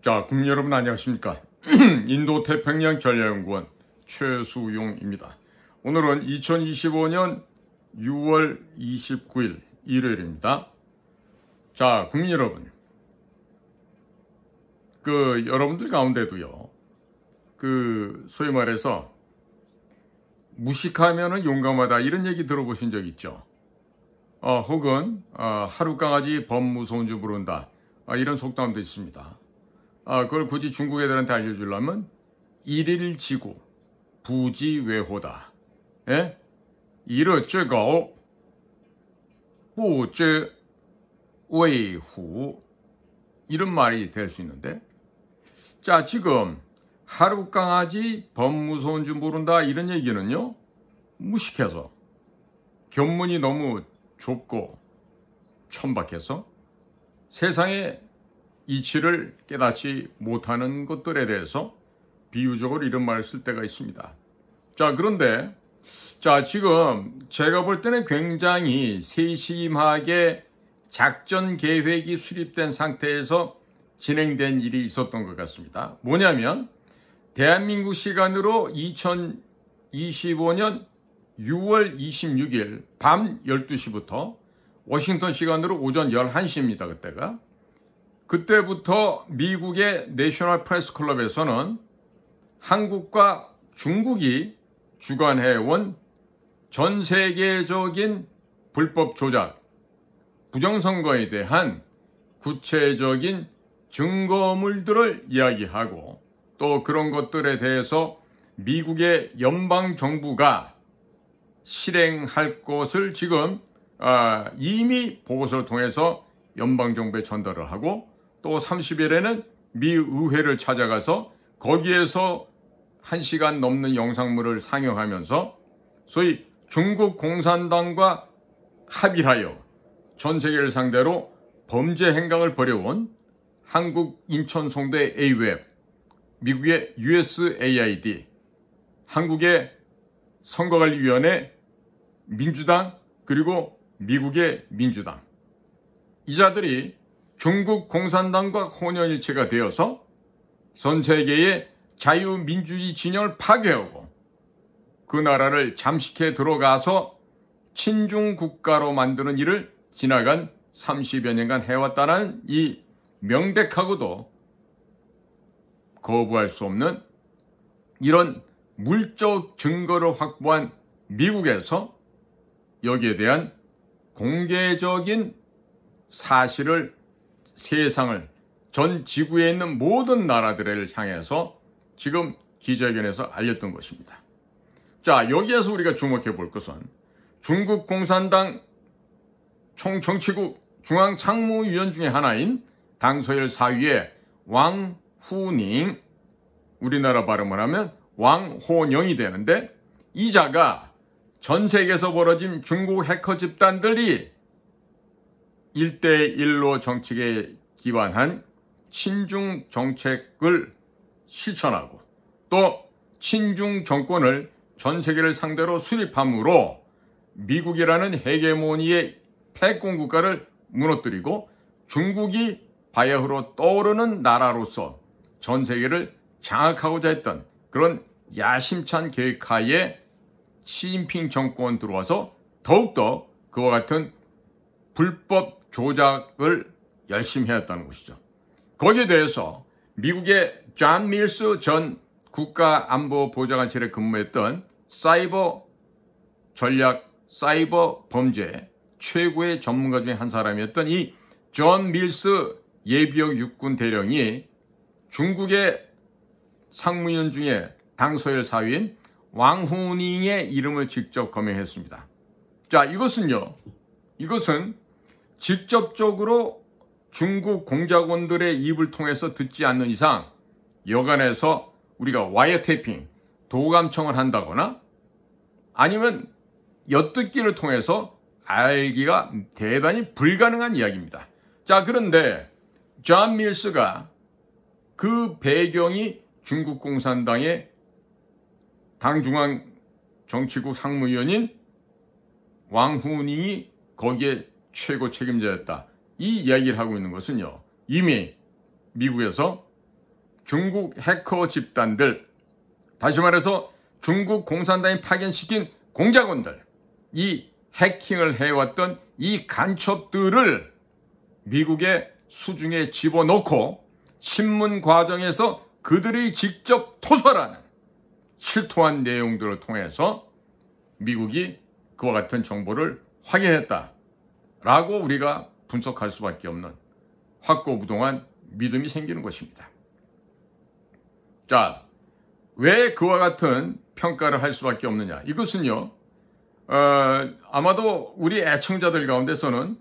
자, 국민 여러분 안녕하십니까? 인도태평양전략연구원 최수용입니다. 오늘은 2025년 6월 29일 일요일입니다. 자, 국민 여러분, 여러분들 가운데도요, 소위 말해서 무식하면은 용감하다 이런 얘기 들어보신 적 있죠? 혹은 하룻강아지 범무서운 줄 모른다, 이런 속담도 있습니다. 그걸 굳이 중국 애들한테 알려주려면 일일지구 부지외호다. 예? 이르쯔고 부지외후, 이런 말이 될 수 있는데, 자, 지금 하룻강아지 범무서운 줄 모른다 이런 얘기는요, 무식해서, 견문이 너무 좁고 천박해서 세상의 이치를 깨닫지 못하는 것들에 대해서 비유적으로 이런 말을 쓸 때가 있습니다. 자, 그런데 지금 제가 볼 때는 굉장히 세심하게 작전 계획이 수립된 상태에서 진행된 일이 있었던 것 같습니다. 뭐냐면 대한민국 시간으로 2025년 6월 26일 밤 12시부터 워싱턴 시간으로 오전 11시입니다. 그때부터 미국의 내셔널 프레스 클럽에서는 한국과 중국이 주관해온 전 세계적인 불법 조작, 부정선거에 대한 구체적인 증거물들을 이야기하고, 또 그런 것들에 대해서 미국의 연방정부가 실행할 것을 지금 이미 보고서를 통해서 연방정부에 전달을 하고, 또 30일에는 미 의회를 찾아가서 거기에서 1시간 넘는 영상물을 상영하면서 소위 중국 공산당과 합의하여 전 세계를 상대로 범죄 행각을 벌여온 한국 인천송대 AWeb, 미국의 USAID, 한국의 선거관리위원회, 민주당, 그리고 미국의 민주당, 이 자들이 중국 공산당과 혼연일체가 되어서 전 세계의 자유민주주의 진영을 파괴하고 그 나라를 잠식해 들어가서 친중 국가로 만드는 일을 지나간 30여 년간 해왔다는 이 명백하고도 거부할 수 없는 이런 물적 증거를 확보한 미국에서 여기에 대한 공개적인 사실을 세상을, 전 지구에 있는 모든 나라들을 향해서 지금 기자회견에서 알렸던 것입니다. 자, 여기에서 우리가 주목해 볼 것은 중국 공산당 총정치국 중앙상무위원 중에 하나인 당서열 사위의 왕후닝, 우리나라 발음을 하면 왕호녕이 되는데, 이 자가 전 세계에서 벌어진 중국 해커 집단들이 1대1로 정책에 기반한 친중 정책을 실천하고 또 친중 정권을 전 세계를 상대로 수립함으로 미국이라는 헤게모니의 패권 국가를 무너뜨리고 중국이 바야흐로 떠오르는 나라로서 전 세계를 장악하고자 했던 그런 야심찬 계획하에 시진핑 정권 들어와서 더욱더 그와 같은 불법 조작을 열심히 해왔다는 것이죠. 거기에 대해서 미국의 존 밀스 전 국가안보보좌관실에 근무했던 사이버 전략, 사이버 범죄 최고의 전문가 중에 한 사람이었던 이 존 밀스 예비역 육군 대령이 중국의 상무위원 중에 당서열 사위인 왕후닝의 이름을 직접 거명했습니다. 자, 이것은 직접적으로 중국 공작원들의 입을 통해서 듣지 않는 이상 여간해서 우리가 와이어테이핑, 도감청을 한다거나 아니면 엿듣기를 통해서 알기가 대단히 불가능한 이야기입니다. 자, 그런데 존 밀스가 그 배경이 중국 공산당의 당중앙 정치국 상무위원인 왕후닝이 거기에 최고 책임자였다. 이 이야기를 하고 있는 것은요, 이미 미국에서 중국 해커 집단들, 다시 말해서 중국 공산당이 파견시킨 공작원들, 이 해킹을 해왔던 이 간첩들을 미국의 수중에 집어넣고 신문 과정에서 그들이 직접 토설하는 실토한 내용들을 통해서 미국이 그와 같은 정보를 확인했다라고 우리가 분석할 수밖에 없는 확고부동한 믿음이 생기는 것입니다. 자, 왜 그와 같은 평가를 할 수밖에 없느냐? 이것은요, 아마도 우리 애청자들 가운데서는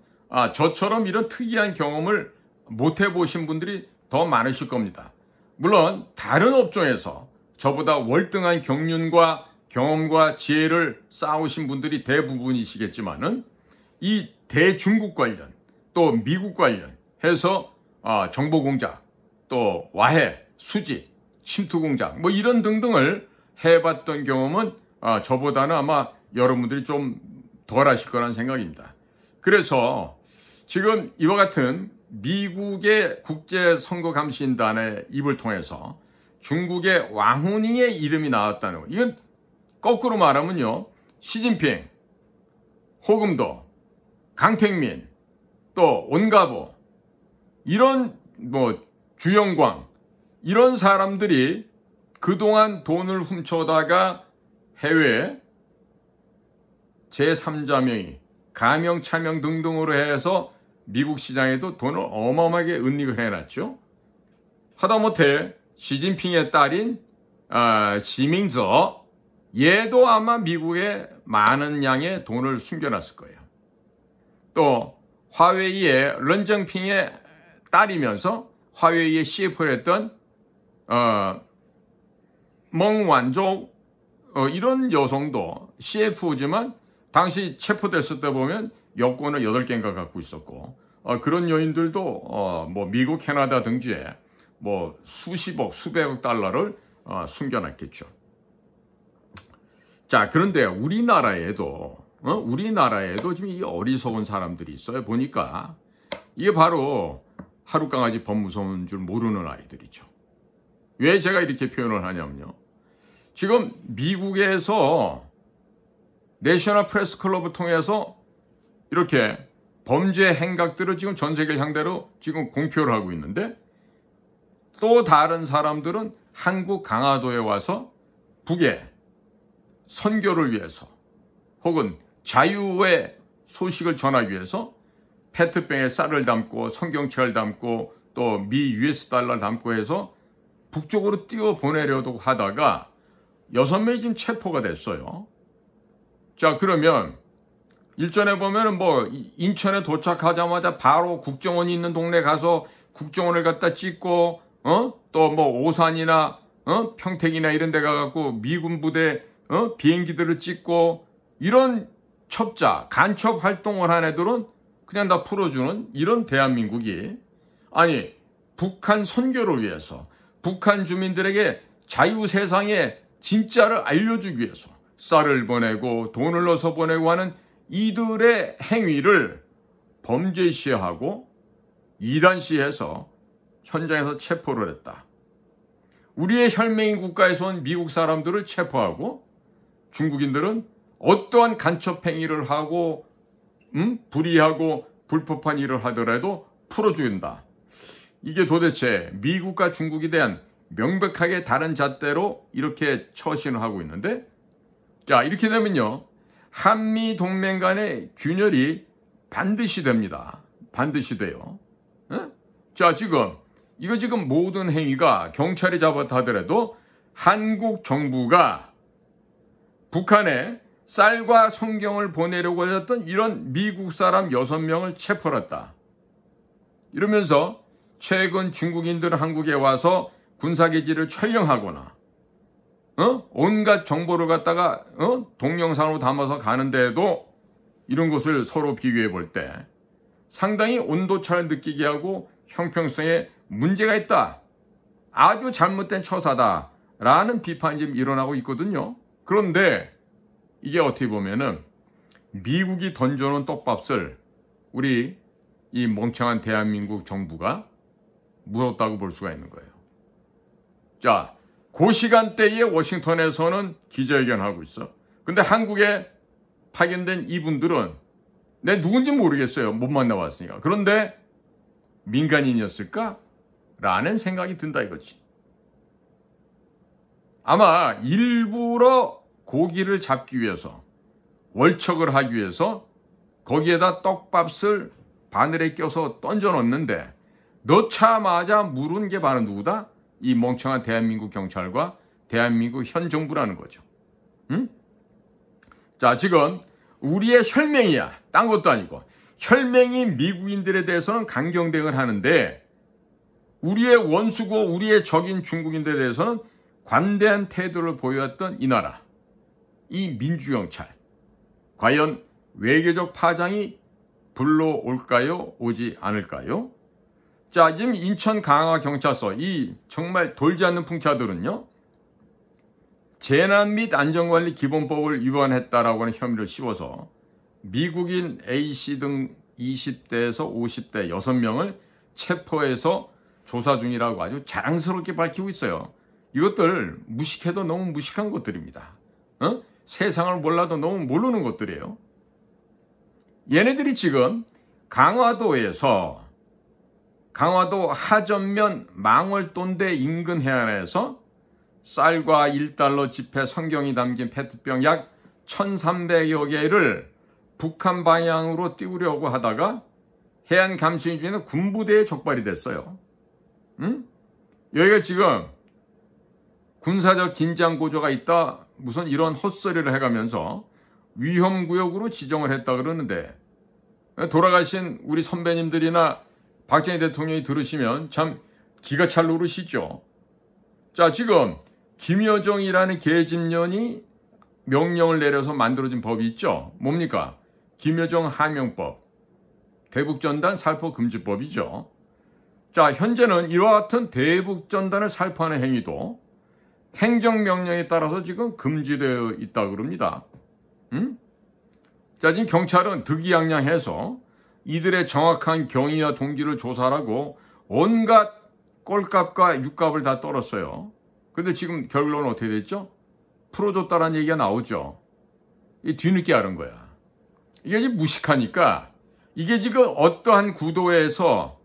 저처럼 이런 특이한 경험을 못 해보신 분들이 더 많으실 겁니다. 물론 다른 업종에서 저보다 월등한 경륜과 경험과 지혜를 쌓으신 분들이 대부분이시겠지만은 이 대중국 관련 또 미국 관련 해서 정보 공작 또 와해, 수집, 침투 공작 뭐 이런 등등을 해봤던 경험은 저보다는 아마 여러분들이 좀 덜 하실 거라는 생각입니다. 그래서 지금 이와 같은 미국의 국제선거감시인단의 입을 통해서 중국의 왕후닝의 이름이 나왔다는 것, 이건 거꾸로 말하면요, 시진핑, 호금도, 강택민, 또 온가보, 이런 주영광, 이런 사람들이 그동안 돈을 훔쳐다가 해외에 제3자명의 가명, 차명 등등으로 해서 미국 시장에도 돈을 어마어마하게 은닉을 해놨죠. 하다못해 시진핑의 딸인 시밍저, 얘도 아마 미국에 많은 양의 돈을 숨겨놨을 거예요. 또 화웨이의 런정핑의 딸이면서 화웨이의 CF를 했던 멍완조, 이런 여성도 CF지만 당시 체포됐을 때 보면 여권을 8개인가 갖고 있었고, 그런 여인들도 미국, 캐나다 등지에 수십억, 수백억 달러를 숨겨놨겠죠. 자, 그런데 우리나라에도 지금 이 어리석은 사람들이 있어요. 보니까 이게 바로 하룻강아지 법무서운 줄 모르는 아이들이죠. 왜 제가 이렇게 표현을 하냐면요, 지금 미국에서 내셔널 프레스 클럽을 통해서 이렇게 범죄 행각들을 지금 전 세계 상대로 지금 공표를 하고 있는데, 또 다른 사람들은 한국 강화도에 와서 북에 선교를 위해서 혹은 자유의 소식을 전하기 위해서 페트병에 쌀을 담고 성경책을 담고 또 미 US 달러 담고 해서 북쪽으로 띄워 보내려고 하다가 6명이 지금 체포가 됐어요. 자, 그러면 일전에 보면은 인천에 도착하자마자 바로 국정원이 있는 동네 가서 국정원을 갖다 찍고, 또 오산이나, 평택이나 이런 데 가갖고 미군 부대, 비행기들을 찍고, 이런 첩자, 간첩 활동을 한 애들은 그냥 다 풀어주는 이런 대한민국이, 아니, 북한 선교를 위해서, 북한 주민들에게 자유 세상의 진짜를 알려주기 위해서 쌀을 보내고 돈을 넣어서 보내고 하는 이들의 행위를 범죄시하고 이단시해서 현장에서 체포를 했다. 우리의 혈맹인 국가에서 온 미국 사람들을 체포하고 중국인들은 어떠한 간첩 행위를 하고 불의하고 불법한 일을 하더라도 풀어준다. 이게 도대체 미국과 중국에 대한 명백하게 다른 잣대로 이렇게 처신을 하고 있는데, 자, 이렇게 되면요, 한미 동맹 간의 균열이 반드시 됩니다. 반드시 돼요. 자, 지금 모든 행위가 경찰이 잡았다 하더라도 한국 정부가 북한에 쌀과 성경을 보내려고 했던 이런 미국 사람 6명을 체포했다. 이러면서 최근 중국인들은 한국에 와서 군사기지를 촬영하거나 온갖 정보를 갖다가 동영상으로 담아서 가는데도 이런 것을 서로 비교해 볼 때 상당히 온도차를 느끼게 하고 형평성에 문제가 있다, 아주 잘못된 처사다 라는 비판이 지금 일어나고 있거든요. 그런데 이게 어떻게 보면은 미국이 던져놓은 떡밥을 우리 이 멍청한 대한민국 정부가 물었다고 볼 수가 있는 거예요. 자, 그 시간대에 워싱턴에서는 기자회견하고 있어. 근데 한국에 파견된 이분들은 내 누군지 모르겠어요. 못 만나봤으니까. 그런데 민간인이었을까? 라는 생각이 든다 이거지. 아마 일부러 고기를 잡기 위해서, 월척을 하기 위해서 거기에다 떡밥을 바늘에 껴서 던져 넣었는데 넣자마자 물은 게 바로 누구다? 이 멍청한 대한민국 경찰과 대한민국 현 정부라는 거죠. 응? 자, 지금 우리의 혈맹이야. 딴 것도 아니고. 혈맹인 미국인들에 대해서는 강경 대응을 하는데 우리의 원수고 우리의 적인 중국인들에 대해서는 관대한 태도를 보여왔던 이 나라, 이 민주경찰, 과연 외교적 파장이 불러올까요? 오지 않을까요? 자, 지금 인천 강화경찰서, 이 정말 돌지 않는 풍차들은요, 재난 및 안전관리 기본법을 위반했다라고 하는 혐의를 씌워서 미국인 A씨 등 20대에서 50대 6명을 체포해서 조사 중이라고 아주 자랑스럽게 밝히고 있어요. 이것들 무식해도 너무 무식한 것들입니다. 세상을 몰라도 너무 모르는 것들이에요. 얘네들이 지금 강화도에서 강화도 하전면 망월돈대 인근 해안에서 쌀과 1달러 지폐 성경이 담긴 페트병 약 1,300여 개를 북한 방향으로 띄우려고 하다가 해안 감시 중에는 군부대에 적발이 됐어요. 여기가 지금 군사적 긴장 고조가 있다, 무슨 이런 헛소리를 해가면서 위험구역으로 지정을 했다 그러는데, 돌아가신 우리 선배님들이나 박정희 대통령이 들으시면 참 기가 찰 노르시죠. 자, 지금 김여정이라는 계집년이 명령을 내려서 만들어진 법이 있죠. 뭡니까? 김여정 하명법, 대북전단 살포금지법이죠. 자, 현재는 이와 같은 대북전단을 살포하는 행위도 행정명령에 따라서 지금 금지되어 있다고 그럽니다. 자, 지금 경찰은 득이양양해서 이들의 정확한 경위와 동기를 조사하고 온갖 꼴값과 육값을 다 떨었어요. 근데 지금 결론은 어떻게 됐죠? 풀어줬다라는 얘기가 나오죠. 이 뒤늦게 하는 거야. 이게 지금 무식하니까 이게 지금 어떠한 구도에서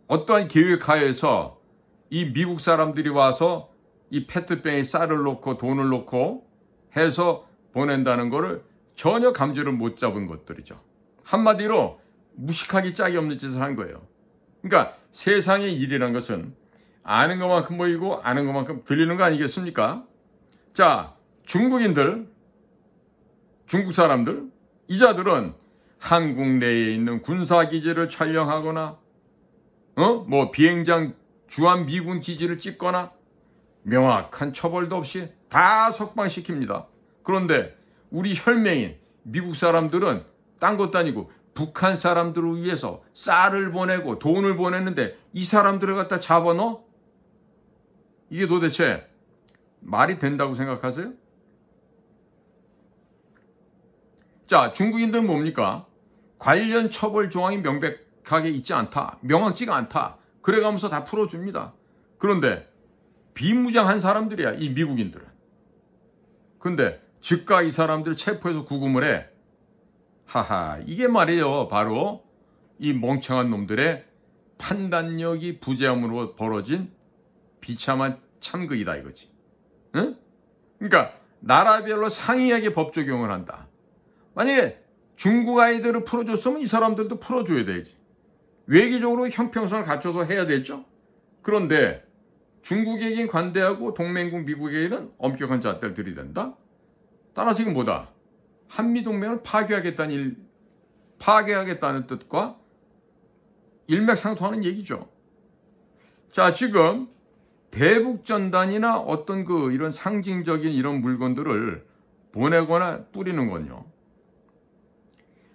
어떠한 계획하에서 이 미국 사람들이 와서 이 페트병에 쌀을 넣고 돈을 넣고 해서 보낸다는 거를 전혀 감지를 못 잡은 것들이죠. 한마디로 무식하기 짝이 없는 짓을 한 거예요. 그러니까 세상의 일이란 것은 아는 것만큼 보이고 아는 것만큼 들리는 거 아니겠습니까? 자, 중국인들, 중국 사람들, 이자들은 한국 내에 있는 군사기지를 촬영하거나 비행장 주한 미군 기지를 찍거나 명확한 처벌도 없이 다 석방시킵니다. 그런데 우리 혈맹인 미국 사람들은 딴 것도 아니고 북한 사람들을 위해서 쌀을 보내고 돈을 보냈는데 이 사람들을 갖다 잡아넣어? 이게 도대체 말이 된다고 생각하세요? 자, 중국인들은 뭡니까? 관련 처벌 조항이 명백하게 있지 않다. 명확지가 않다. 그래가면서 다 풀어줍니다. 그런데 비무장한 사람들이야, 이 미국인들은. 근데 즉각 이 사람들 체포해서 구금을 해. 하하, 이게 말이에요. 바로 이 멍청한 놈들의 판단력이 부재함으로 벌어진 비참한 참극이다 이거지. 응? 그러니까 나라별로 상이하게 법 적용을 한다. 만약에 중국 아이들을 풀어줬으면 이 사람들도 풀어줘야 되지. 외교적으로 형평성을 갖춰서 해야 되죠. 그런데 중국에겐 관대하고 동맹국 미국에게는 엄격한 잣대를 들이댄다. 따라서 이건 뭐다? 한미동맹을 파괴하겠다는 뜻과 일맥상통하는 얘기죠. 자, 지금 대북전단이나 어떤 이런 상징적인 이런 물건들을 보내거나 뿌리는 건요,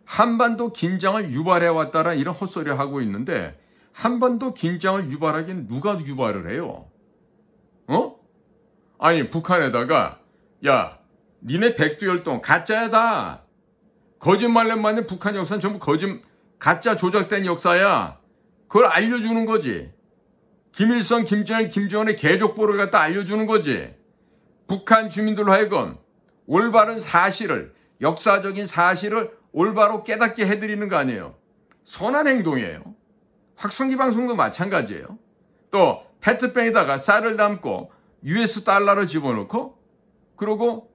한반도 긴장을 유발해왔다라는 이런 헛소리를 하고 있는데, 한반도 긴장을 유발하기엔 누가 유발을 해요? 아니, 북한에다가 야, 니네 백두혈통 가짜야 다. 거짓말만 북한 역사는 전부 가짜 조작된 역사야. 그걸 알려주는 거지. 김일성, 김정일, 김정은의 개족보를 갖다 알려주는 거지. 북한 주민들로 하여금 올바른 사실을, 역사적인 사실을 올바로 깨닫게 해드리는 거 아니에요. 선한 행동이에요. 확성기 방송도 마찬가지예요. 또 페트병에다가 쌀을 담고 US 달러를 집어넣고 그러고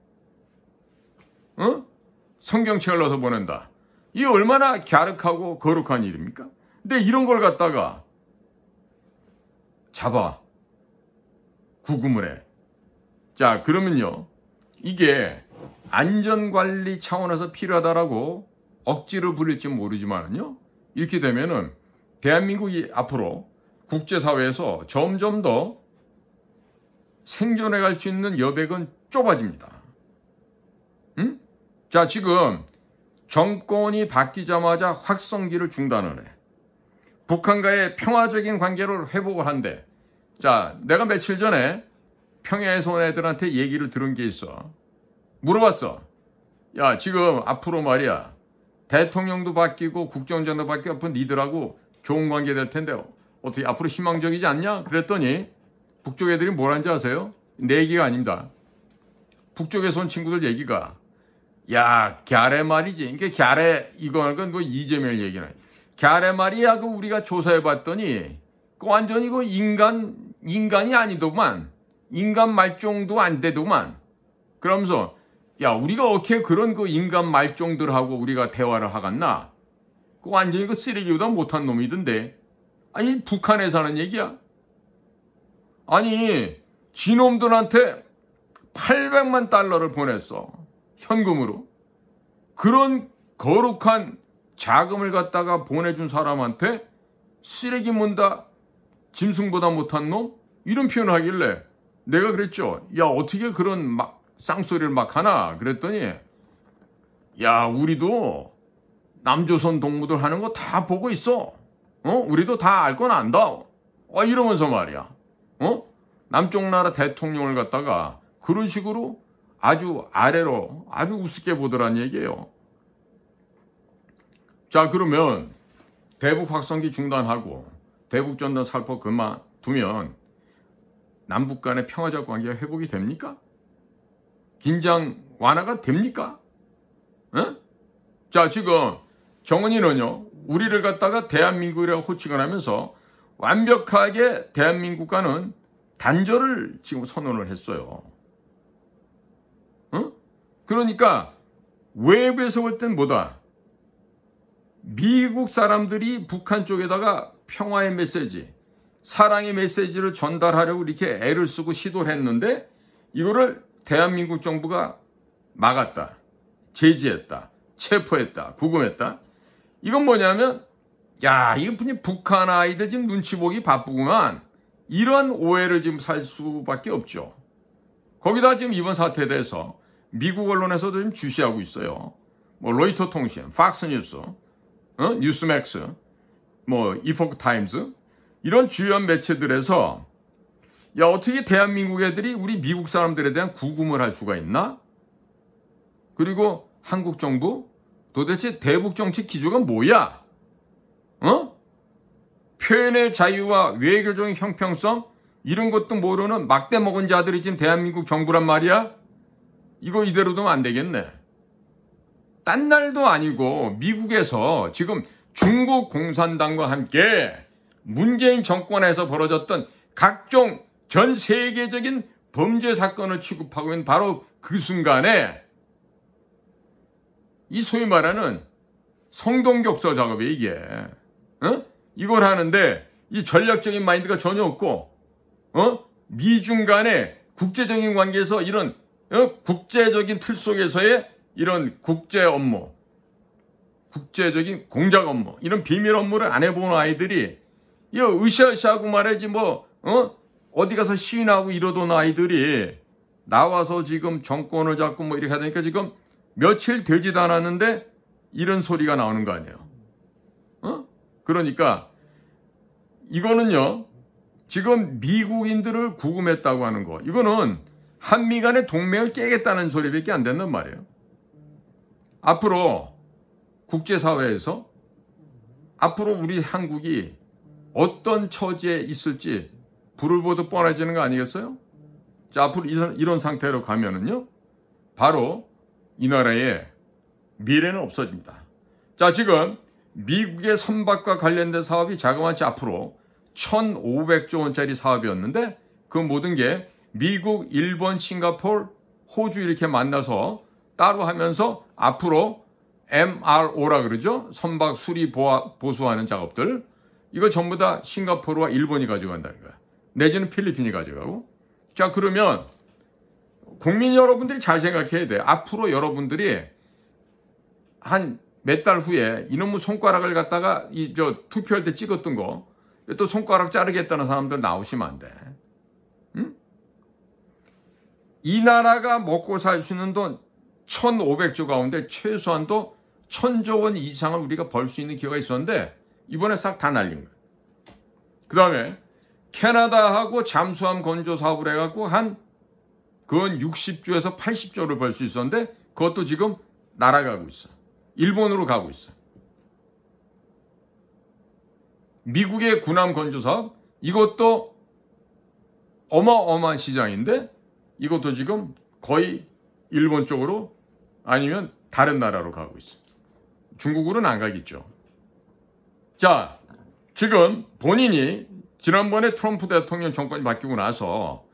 성경책을 넣어서 보낸다. 이게 얼마나 갸륵하고 거룩한 일입니까? 근데 이런 걸 갖다가 잡아 구금을 해. 자, 그러면요, 이게 안전관리 차원에서 필요하다라고 억지로 부릴지 모르지만요, 이렇게 되면은 대한민국이 앞으로 국제사회에서 점점 더 생존해 갈 수 있는 여백은 좁아집니다. 응? 자, 지금 정권이 바뀌자마자 확성기를 중단을 해. 북한과의 평화적인 관계를 회복을 한대. 자, 내가 며칠 전에 평야에서 온 애들한테 얘기를 들은 게 있어. 물어봤어. 야, 지금 앞으로 말이야, 대통령도 바뀌고 국정원장도 바뀌고 앞으로 니들하고 좋은 관계 될 텐데 어떻게 앞으로 희망적이지 않냐? 그랬더니 북쪽 애들이 뭘 하는지 아세요? 내 얘기가 아닙니다. 북쪽에서 온 친구들 얘기가, 야, 갸레 말이지. 이게 갸레, 이거는 뭐 이재명 얘기나. 갸레 말이야, 그 우리가 조사해봤더니, 그 완전히 그 인간이 아니더만. 인간 말종도 안 되더만. 그러면서, 야, 우리가 어떻게 그런 그 인간 말종들하고 우리가 대화를 하겠나? 그 완전히 그 쓰레기보다 못한 놈이던데. 아니, 북한에 사는 얘기야. 아니, 지놈들한테 800만 달러를 보냈어. 현금으로. 그런 거룩한 자금을 갖다가 보내준 사람한테 쓰레기 문다, 짐승보다 못한 놈? 이런 표현을 하길래 내가 그랬죠. 야, 어떻게 그런 막 쌍소리를 막 하나? 그랬더니, 야, 우리도 남조선 동무들 하는 거 다 보고 있어. 우리도 다 알 건 안다. 이러면서 말이야. 남쪽 나라 대통령을 갖다가 그런 식으로 아주 아래로 아주 우습게 보더란 얘기예요. 자, 그러면 대북 확성기 중단하고 대북 전단 살포 그만두면 남북 간의 평화적 관계가 회복이 됩니까? 긴장 완화가 됩니까? 에? 자, 지금 정은이는요, 우리를 갖다가 대한민국이라고 호칭을 하면서 완벽하게 대한민국과는 단절을 지금 선언을 했어요. 그러니까 외부에서 볼 땐 뭐다? 미국 사람들이 북한 쪽에다가 평화의 메시지, 사랑의 메시지를 전달하려고 이렇게 애를 쓰고 시도를 했는데 이거를 대한민국 정부가 막았다, 제지했다, 체포했다, 구금했다. 이건 뭐냐면, 야, 이거 북한 아이들 지금 눈치 보기 바쁘구만. 이런 오해를 지금 살 수밖에 없죠. 거기다 지금 이번 사태에 대해서 미국 언론에서도 지금 주시하고 있어요. 뭐 로이터 통신, 팍스뉴스, 뉴스맥스, 뭐 이포크 타임즈, 이런 주요한 매체들에서, 야, 어떻게 대한민국 애들이 우리 미국 사람들에 대한 구금을 할 수가 있나? 그리고 한국 정부 도대체 대북 정책 기조가 뭐야? 표현의 자유와 외교적인 형평성, 이런 것도 모르는 막대 먹은 자들이 지금 대한민국 정부란 말이야? 이거 이대로 두면 안 되겠네. 딴 날도 아니고 미국에서 지금 중국 공산당과 함께 문재인 정권에서 벌어졌던 각종 전 세계적인 범죄 사건을 취급하고 있는 바로 그 순간에 이 소위 말하는 성동격서 작업이 이게, 이걸 하는데 이 전략적인 마인드가 전혀 없고, 미중 간의 국제적인 관계에서 이런 국제적인 틀 속에서의 이런 국제 업무, 국제적인 공작 업무, 이런 비밀 업무를 안 해본 아이들이, 이거 으쌰으쌰하고 말이지 뭐, 어디 가서 시위하고 이러던 아이들이 나와서 지금 정권을 잡고 뭐 이렇게 하니까 지금 며칠 되지도 않았는데 이런 소리가 나오는 거 아니에요. 그러니까 이거는요, 지금 미국인들을 구금했다고 하는 거, 이거는 한미 간의 동맹을 깨겠다는 소리밖에 안 된단 말이에요. 앞으로 국제사회에서 앞으로 우리 한국이 어떤 처지에 있을지 불을 보듯 뻔해지는 거 아니겠어요? 자, 앞으로 이런 상태로 가면은요, 바로 이 나라의 미래는 없어집니다. 자, 지금 미국의 선박과 관련된 사업이 자그마치 앞으로 1,500조 원짜리 사업이었는데 그 모든 게 미국, 일본, 싱가포르, 호주 이렇게 만나서 따로 하면서 앞으로 MRO라 그러죠? 선박 수리 보수하는 작업들. 이거 전부 다 싱가포르와 일본이 가져간다는 거야. 내지는 필리핀이 가져가고. 자, 그러면 국민 여러분들이 잘 생각해야 돼. 앞으로 여러분들이 한 몇 달 후에 이놈의 손가락을 갖다가 투표할 때 찍었던 거 또 손가락 자르겠다는 사람들 나오시면 안 돼. 응? 이 나라가 먹고 살 수 있는 돈 1,500조 가운데 최소한도 1,000조 원 이상을 우리가 벌 수 있는 기회가 있었는데 이번에 싹 다 날린 거야. 그 다음에 캐나다하고 잠수함 건조 사업을 해갖고 한 근 60조에서 80조를 벌 수 있었는데 그것도 지금 날아가고 있어. 일본으로 가고 있어. 미국의 군함 건조 사업 이것도 어마어마한 시장인데 이것도 지금 거의 일본 쪽으로 아니면 다른 나라로 가고 있어. 중국으로는 안 가겠죠. 자, 지금 본인이 지난번에 트럼프 대통령 정권이 바뀌고 나서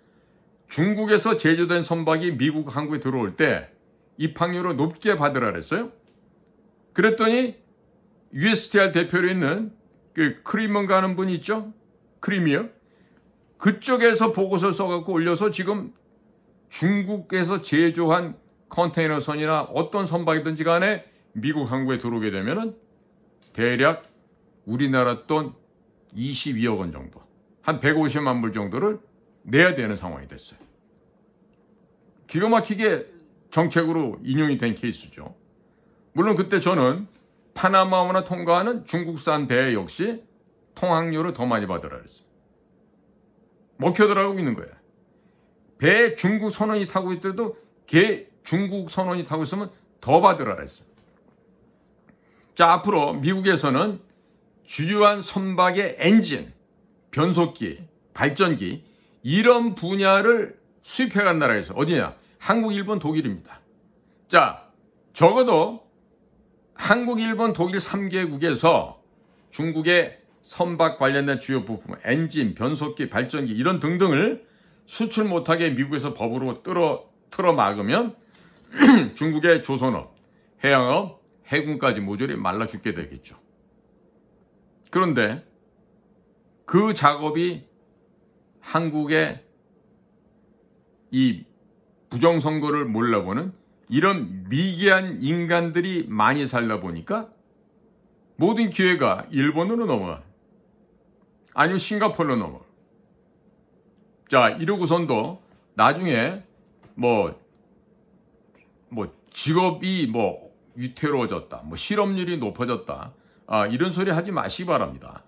중국에서 제조된 선박이 미국 항구에 들어올 때 입항료를 높게 받으라 그랬어요. 그랬더니 USTR 대표로 있는 그 크리먼가 하는 분이 있죠? 크리미어. 그쪽에서 보고서를 써갖고 올려서 지금 중국에서 제조한 컨테이너선이나 어떤 선박이든지 간에 미국 항구에 들어오게 되면은 대략 우리나라 돈 22억 원 정도, 한 150만 불 정도를 내야 되는 상황이 됐어요. 기가 막히게 정책으로 인용이 된 케이스죠. 물론 그때 저는 파나마운을 통과하는 중국산 배 역시 통항료를 더 많이 받으라 그랬어요. 먹혀 들어가고 있는 거예요. 배 중국 선원이 타고 있더라도 개 중국 선원이 타고 있으면 더 받으라 그랬어요. 자, 앞으로 미국에서는 주요한 선박의 엔진, 변속기, 발전기 이런 분야를 수입해간 나라가 있어요. 어디냐? 한국, 일본, 독일입니다. 자, 적어도 한국, 일본, 독일 3개국에서 중국의 선박 관련된 주요 부품, 엔진, 변속기, 발전기 이런 등등을 수출 못하게 미국에서 법으로 틀어 막으면 중국의 조선업, 해양업, 해군까지 모조리 말라 죽게 되겠죠. 그런데 그 작업이 한국의 이 부정선거를 몰라보는 이런 미개한 인간들이 많이 살다 보니까 모든 기회가 일본으로 넘어가. 아니면 싱가포르로 넘어가. 자, 이러고선도 나중에 직업이 위태로워졌다. 실업률이 높아졌다. 이런 소리 하지 마시기 바랍니다.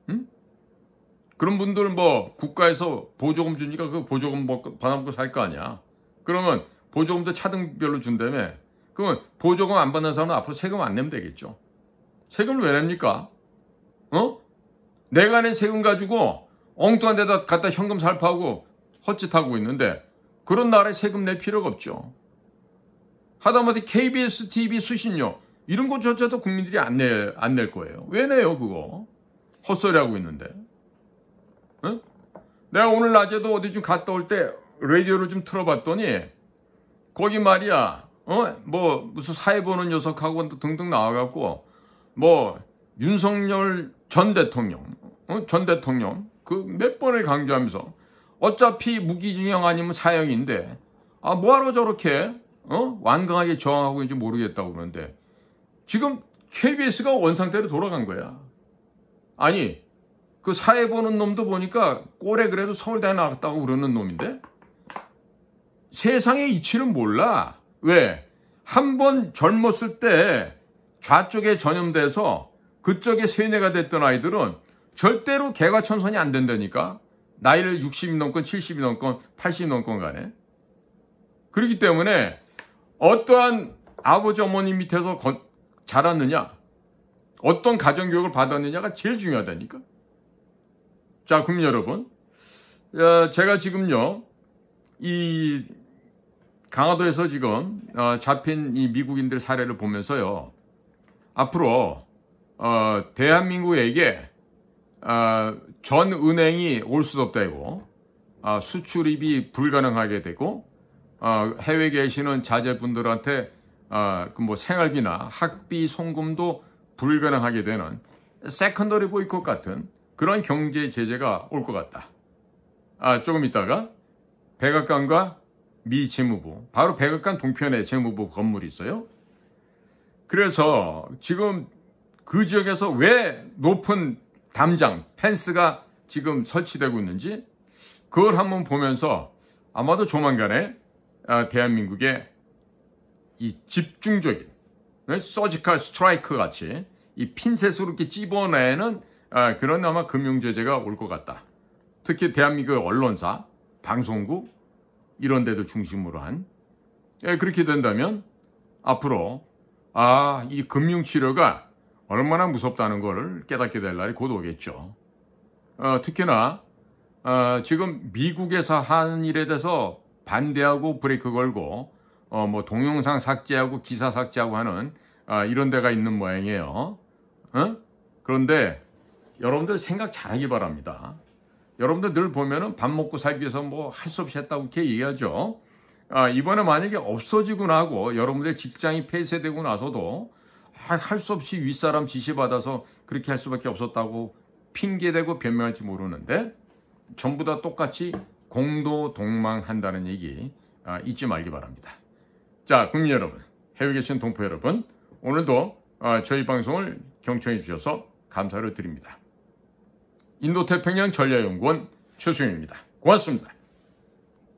응? 그런 분들은 국가에서 보조금 주니까 그 보조금 받아먹고 살 거 아니야. 그러면 보조금도 차등별로 준다며. 그러면 보조금 안 받는 사람은 앞으로 세금 안 내면 되겠죠. 세금을 왜 냅니까? 내가 낸 세금 가지고 엉뚱한 데다 갖다 현금 살포하고 헛짓하고 있는데 그런 나라에 세금 낼 필요가 없죠. 하다못해 KBS TV 수신료 이런 것조차도 국민들이 안 낼 거예요. 왜 내요 그거? 헛소리하고 있는데. 응? 내가 오늘 낮에도 어디 좀 갔다 올 때 라디오를 좀 틀어봤더니 거기 말이야 무슨 사회 보는 녀석하고 등등 나와갖고 윤석열 전 대통령 그 몇 번을 강조하면서 어차피 무기징역 아니면 사형인데 뭐하러 저렇게 완강하게 저항하고 있는지 모르겠다고 그러는데 지금 KBS가 원상태로 돌아간 거야. 아니 그 사회 보는 놈도 보니까 꼴에 그래도 서울대에 나갔다고 그러는 놈인데 세상의 이치를 몰라. 왜? 한번 젊었을 때 좌쪽에 전염돼서 그쪽에 세뇌가 됐던 아이들은 절대로 개과천선이 안 된다니까. 나이를 60이 넘건 70이 넘건 80이 넘건 간에. 그렇기 때문에 어떠한 아버지 어머니 밑에서 자랐느냐, 어떤 가정교육을 받았느냐가 제일 중요하다니까. 자, 국민 여러분, 제가 지금요, 이 강화도에서 지금 잡힌 이 미국인들 사례를 보면서요, 앞으로 대한민국에게 전 은행이 올 수도 없다고, 수출입이 불가능하게 되고, 해외에 계시는 자제분들한테 그 뭐 생활비나 학비 송금도 불가능하게 되는 세컨더리 보이콧 같은 그런 경제 제재가 올 것 같다. 조금 있다가 백악관과 미 재무부, 바로 백악관 동편에 재무부 건물이 있어요. 그래서 지금 그 지역에서 왜 높은 담장, 펜스가 지금 설치되고 있는지 그걸 한번 보면서 아마도 조만간에 대한민국의 이 집중적인 서지컬 스트라이크 같이 이 핀셋으로 이렇게 찝어내는 그런 아마 금융제재가 올 것 같다. 특히 대한민국의 언론사, 방송국 이런 데들 중심으로 한 그렇게 된다면 앞으로 이 금융치료가 얼마나 무섭다는 걸 깨닫게 될 날이 곧 오겠죠. 특히나 지금 미국에서 한 일에 대해서 반대하고 브레이크 걸고 뭐 동영상 삭제하고 기사 삭제하고 하는 이런 데가 있는 모양이에요. 그런데 여러분들 생각 잘하기 바랍니다. 여러분들 늘 보면은 밥 먹고 살기 위해서 뭐 할 수 없이 했다고 이렇게 얘기하죠. 이번에 만약에 없어지고 나고 여러분들 직장이 폐쇄되고 나서도 할 수 없이 윗사람 지시받아서 그렇게 할 수밖에 없었다고 핑계대고 변명할지 모르는데 전부 다 똑같이 공도동망한다는 얘기 잊지 말기 바랍니다. 자, 국민 여러분, 해외에 계신 동포 여러분, 오늘도 저희 방송을 경청해 주셔서 감사를 드립니다. 인도태평양 전략연구원 최수영입니다. 고맙습니다.